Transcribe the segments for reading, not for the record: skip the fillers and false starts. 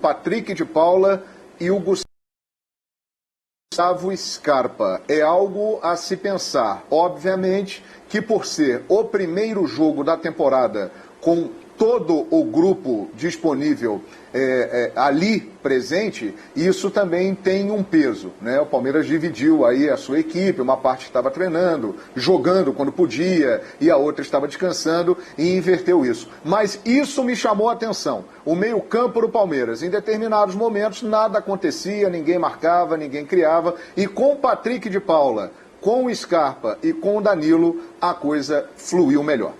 Patrick de Paula e o Gustavo Scarpa. É algo a se pensar. Obviamente que por ser o primeiro jogo da temporada com todo o grupo disponível ali presente, isso também tem um peso, né? O Palmeiras dividiu aí a sua equipe, uma parte estava treinando, jogando quando podia, e a outra estava descansando, e inverteu isso. Mas isso me chamou a atenção. O meio-campo do Palmeiras, em determinados momentos, nada acontecia, ninguém marcava, ninguém criava, e com o Patrick de Paula, com o Scarpa e com o Danilo, a coisa fluiu melhor.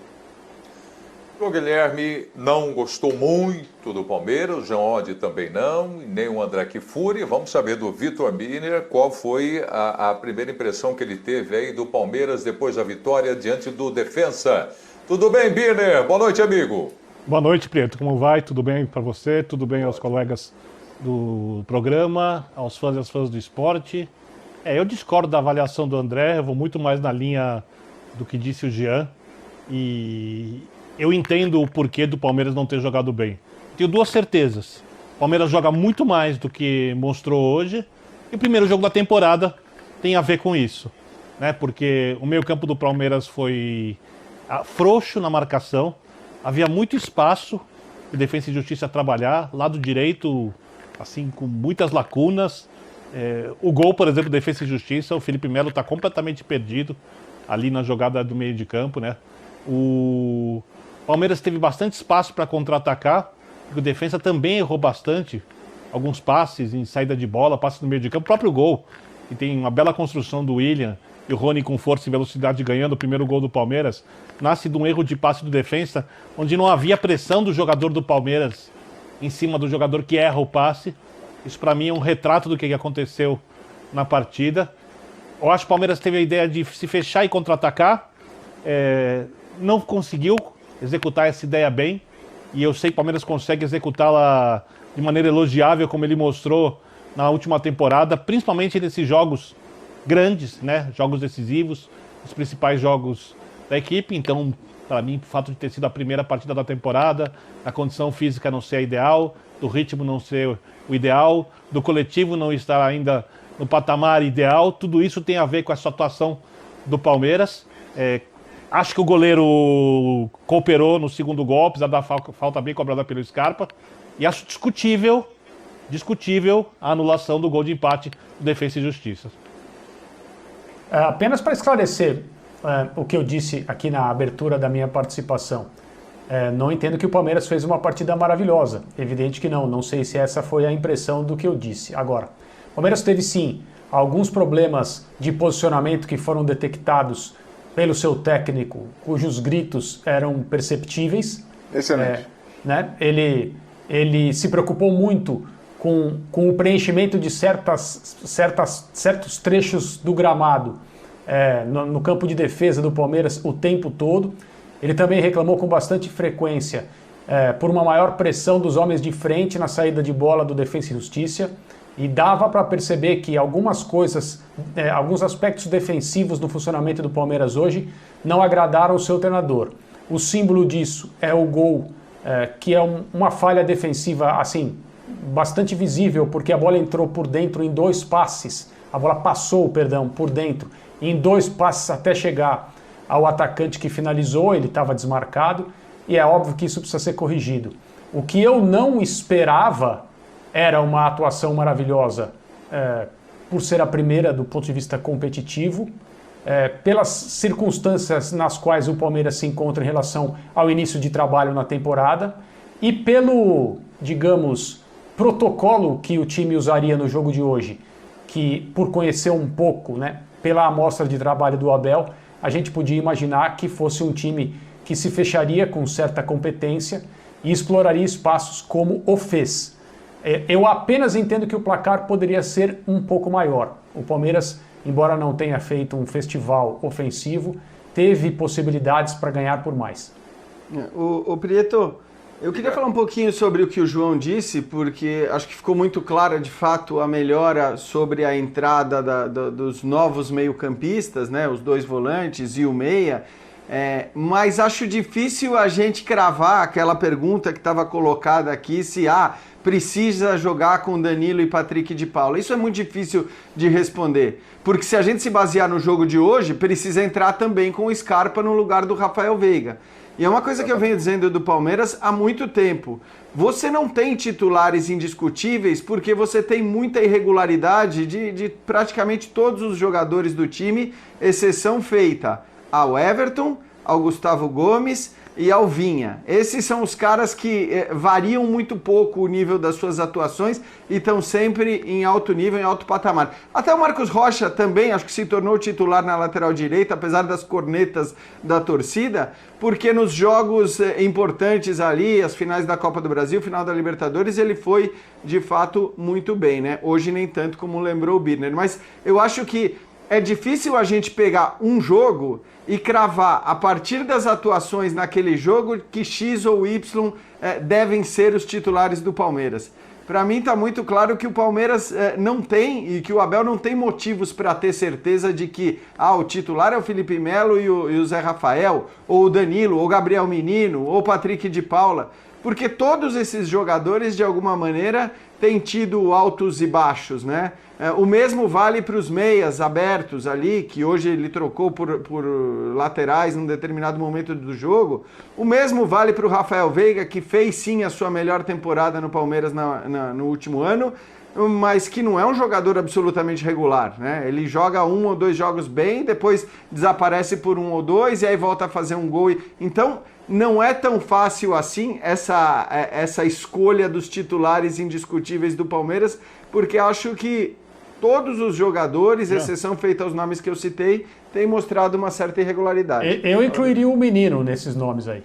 O Guilherme não gostou muito do Palmeiras, o Jean Oddi também não, nem o André Kfouri. Vamos saber do Vitor Birner qual foi a primeira impressão que ele teve aí do Palmeiras depois da vitória diante do Defensa. Tudo bem, Birner? Boa noite, amigo. Boa noite, Prieto. Como vai? Tudo bem para você? Tudo bem aos colegas do programa, aos fãs e às fãs do esporte? Eu discordo da avaliação do André, eu vou muito mais na linha do que disse o Jean. E eu entendo o porquê do Palmeiras não ter jogado bem. Tenho duas certezas. O Palmeiras joga muito mais do que mostrou hoje. E o primeiro jogo da temporada tem a ver com isso, né? Porque o meio-campo do Palmeiras foi frouxo na marcação. Havia muito espaço de Defensa e Justiça trabalhar. Lado direito, assim, com muitas lacunas. O gol, por exemplo, Defensa e Justiça, o Felipe Melo está completamente perdido ali na jogada do meio de campo, né? O Palmeiras teve bastante espaço para contra-atacar, o Defensa também errou bastante, alguns passes em saída de bola, passes no meio de campo, o próprio gol, que tem uma bela construção do William e o Rony com força e velocidade ganhando o primeiro gol do Palmeiras, nasce de um erro de passe do Defensa, onde não havia pressão do jogador do Palmeiras em cima do jogador que erra o passe. Isso para mim é um retrato do que aconteceu na partida. Eu acho que o Palmeiras teve a ideia de se fechar e contra-atacar, não conseguiu executar essa ideia bem, e eu sei que o Palmeiras consegue executá-la de maneira elogiável, como ele mostrou na última temporada, principalmente nesses jogos grandes, né? Jogos decisivos, os principais jogos da equipe. Então, para mim, o fato de ter sido a primeira partida da temporada, a condição física não ser a ideal, do ritmo não ser o ideal, do coletivo não estar ainda no patamar ideal, tudo isso tem a ver com essa atuação do Palmeiras. Acho que o goleiro cooperou no segundo gol, apesar da falta bem cobrada pelo Scarpa. E acho discutível a anulação do gol de empate do Defensa e Justiça. Apenas para esclarecer o que eu disse aqui na abertura da minha participação. Não entendo que o Palmeiras fez uma partida maravilhosa. Evidente que não. Não sei se essa foi a impressão do que eu disse. Agora, o Palmeiras teve sim alguns problemas de posicionamento que foram detectados pelo seu técnico, cujos gritos eram perceptíveis. Excelente. Ele se preocupou muito com o preenchimento de certos trechos do gramado no campo de defesa do Palmeiras o tempo todo. Ele também reclamou com bastante frequência por uma maior pressão dos homens de frente na saída de bola do Defensa e Justiça. E dava para perceber que algumas coisas, alguns aspectos defensivos do funcionamento do Palmeiras hoje não agradaram o seu treinador. O símbolo disso é o gol, que é uma falha defensiva assim, bastante visível, porque a bola entrou por dentro em dois passes, a bola passou, perdão, por dentro, em dois passes até chegar ao atacante que finalizou, ele estava desmarcado, e é óbvio que isso precisa ser corrigido. O que eu não esperava era uma atuação maravilhosa, por ser a primeira do ponto de vista competitivo, pelas circunstâncias nas quais o Palmeiras se encontra em relação ao início de trabalho na temporada e pelo, digamos, protocolo que o time usaria no jogo de hoje, que por conhecer um pouco, né, pela amostra de trabalho do Abel, a gente podia imaginar que fosse um time que se fecharia com certa competência e exploraria espaços como o fez. Eu apenas entendo que o placar poderia ser um pouco maior. O Palmeiras, embora não tenha feito um festival ofensivo, teve possibilidades para ganhar por mais. O Prieto, eu queria falar um pouquinho sobre o que o João disse, porque acho que ficou muito clara, de fato, a melhora sobre a entrada dos novos meio-campistas, né, os dois volantes e o meia. Mas acho difícil a gente cravar aquela pergunta que estava colocada aqui, se precisa jogar com Danilo e Patrick de Paula. Isso é muito difícil de responder, porque se a gente se basear no jogo de hoje, precisa entrar também com o Scarpa no lugar do Rafael Veiga. E é uma coisa que eu venho dizendo do Palmeiras há muito tempo. Você não tem titulares indiscutíveis porque você tem muita irregularidade de praticamente todos os jogadores do time, exceção feita ao Everton, ao Gustavo Gomes e ao Vinha. Esses são os caras que variam muito pouco o nível das suas atuações e estão sempre em alto nível, em alto patamar. Até o Marcos Rocha também, acho que se tornou titular na lateral direita, apesar das cornetas da torcida, porque nos jogos importantes ali, as finais da Copa do Brasil, final da Libertadores, ele foi de fato muito bem, né? Hoje nem tanto como lembrou o Birner, mas eu acho que é difícil a gente pegar um jogo e cravar a partir das atuações naquele jogo que X ou Y devem ser os titulares do Palmeiras. Para mim está muito claro que o Palmeiras não tem e que o Abel não tem motivos para ter certeza de que o titular é o Felipe Melo e o Zé Rafael, ou o Danilo, ou o Gabriel Menino, ou o Patrick de Paula, porque todos esses jogadores de alguma maneira têm tido altos e baixos, né? O mesmo vale para os meias abertos ali, que hoje ele trocou por laterais num determinado momento do jogo. O mesmo vale para o Rafael Veiga, que fez sim a sua melhor temporada no Palmeiras no último ano, mas que não é um jogador absolutamente regular, né? Ele joga 1 ou 2 jogos bem, depois desaparece por 1 ou 2 e aí volta a fazer um gol. Então, não é tão fácil assim essa escolha dos titulares indiscutíveis do Palmeiras, porque acho que todos os jogadores, exceção feita aos nomes que eu citei, têm mostrado uma certa irregularidade. Eu incluiria o Menino nesses nomes aí.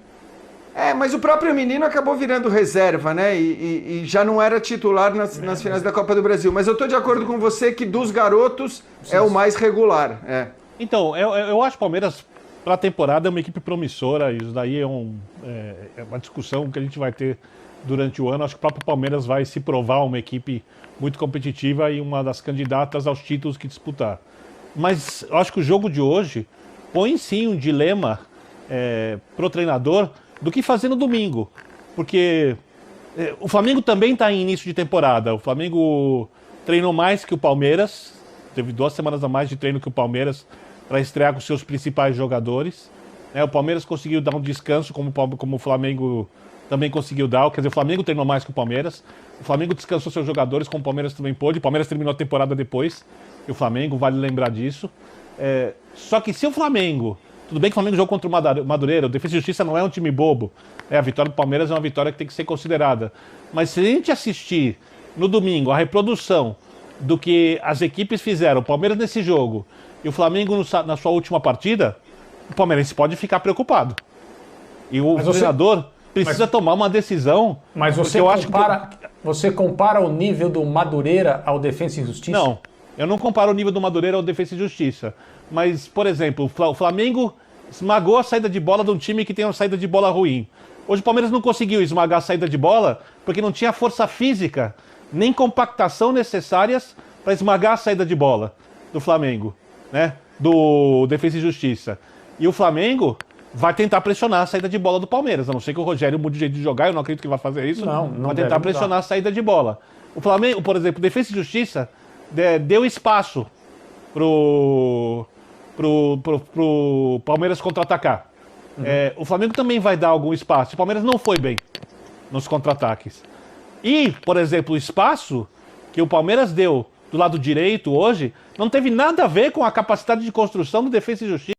Mas o próprio Menino acabou virando reserva, né? E já não era titular nas finais da Copa do Brasil. Mas eu estou de acordo com você que dos garotos é o mais regular. Então, eu acho que o Palmeiras, para a temporada, é uma equipe promissora. Isso daí é uma discussão que a gente vai ter durante o ano. Acho que o próprio Palmeiras vai se provar uma equipe muito competitiva e uma das candidatas aos títulos que disputar. Mas eu acho que o jogo de hoje põe sim um dilema pro treinador do que fazer no domingo. Porque o Flamengo também está em início de temporada. O Flamengo treinou mais que o Palmeiras, teve 2 semanas a mais de treino que o Palmeiras para estrear com seus principais jogadores. O Palmeiras conseguiu dar um descanso, como o Flamengo também conseguiu dar. Quer dizer, o Flamengo treinou mais que o Palmeiras. O Flamengo descansou seus jogadores, como o Palmeiras também pôde. O Palmeiras terminou a temporada depois. E o Flamengo, vale lembrar disso. Só que se o Flamengo... Tudo bem que o Flamengo jogou contra o Madureira. O Defesa e Justiça não é um time bobo. A vitória do Palmeiras é uma vitória que tem que ser considerada. Mas se a gente assistir no domingo a reprodução do que as equipes fizeram, o Palmeiras nesse jogo e o Flamengo na sua última partida, o palmeirense pode ficar preocupado. E o treinador precisa tomar uma decisão. Mas você compara o nível do Madureira ao Defensa e Justiça? Não, eu não comparo o nível do Madureira ao Defensa e Justiça. Mas, por exemplo, o Flamengo esmagou a saída de bola de um time que tem uma saída de bola ruim. Hoje o Palmeiras não conseguiu esmagar a saída de bola porque não tinha força física nem compactação necessárias para esmagar a saída de bola do Flamengo, né? Do Defensa e Justiça. E o Flamengo vai tentar pressionar a saída de bola do Palmeiras. A não ser que o Rogério mude de jeito de jogar, eu não acredito que vai fazer isso. Não vai tentar pressionar a saída de bola. O Flamengo, por exemplo, Defensa e Justiça deu espaço pro Palmeiras contra-atacar. O Flamengo também vai dar algum espaço. O Palmeiras não foi bem nos contra-ataques. E, por exemplo, o espaço que o Palmeiras deu do lado direito hoje não teve nada a ver com a capacidade de construção do Defensa e Justiça.